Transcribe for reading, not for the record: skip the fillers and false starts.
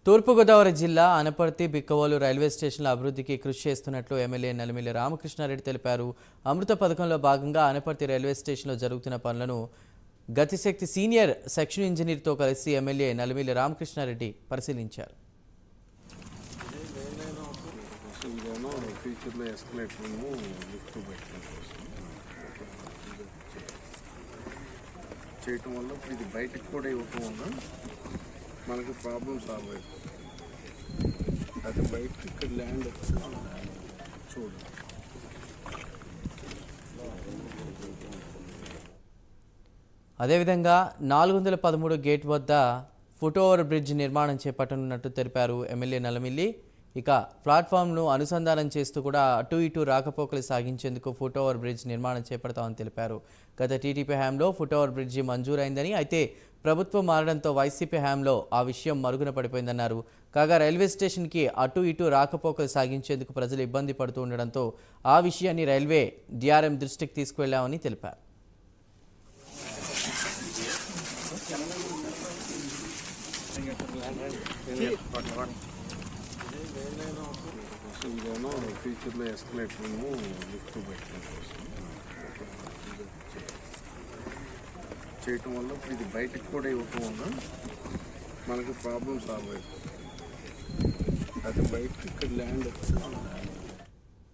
తూర్పుగోదావరి జిల్లా అనపర్తి బిక్కవోలు రైల్వే స్టేషన్ల అభివృద్ధికి కృషి చేస్తున్నట్లు ఎమ్మెల్యే నలిమిల్లి రామకృష్ణారెడ్డి తెలిపారు. అమృత పథకంలో భాగంగా అనపర్తి రైల్వే స్టేషన్లో జరుగుతున్న పనులను గతిశక్తి సీనియర్ సెక్షన్ ఇంజనీర్తో కలిసి ఎమ్మెల్యే నలిమిల్లి రామకృష్ణారెడ్డి పరిశీలించారు. చేయటం వల్ల ఇది బయటకు కూడా ఇవ్వటం వల్ల మనకి ప్రాబ్లం సాల్వ్ అవుతుంది. అది బయటకి ఇక్కడ ల్యాండ్ చూడు. అదేవిధంగా 413 గేట్ వద్ద ఫుట్ ఓవర్ బ్రిడ్జ్ నిర్మాణం చేపట్టనున్నట్టు తెలిపారు ఎమ్మెల్యే నలిమిల్లి. ఇక ప్లాట్ఫామ్ను అనుసంధానం చేస్తూ కూడా అటు ఇటు రాకపోకలు సాగించేందుకు ఫుట్ ఓవర్ బ్రిడ్జ్ నిర్మాణం చేపడతామని తెలిపారు. గత టీడీపీ హయాంలో ఫుట్ ఓవర్ బ్రిడ్జి మంజూరైందని, అయితే ప్రభుత్వం మారడంతో వైసీపీ హయాంలో ఆ విషయం మరుగున పడిపోయిందన్నారు. కాగా రైల్వే స్టేషన్కి అటు ఇటు రాకపోకలు సాగించేందుకు ప్రజలు ఇబ్బంది పడుతూ ఉండడంతో ఆ విషయాన్ని రైల్వే డిఆర్ఎం దృష్టికి తీసుకువెళ్లామని తెలిపారు. ఫ్యూచర్లో ఎస్కలేటర్ను లిఫ్ట్ పెట్టడం కోసం చేయటం వల్ల ఇది బయటకు కూడా ఇవ్వటం వల్ల మనకి ప్రాబ్లం సాల్వ్ అవుతుంది. అది బయటకి ఇక్కడ ల్యాండ్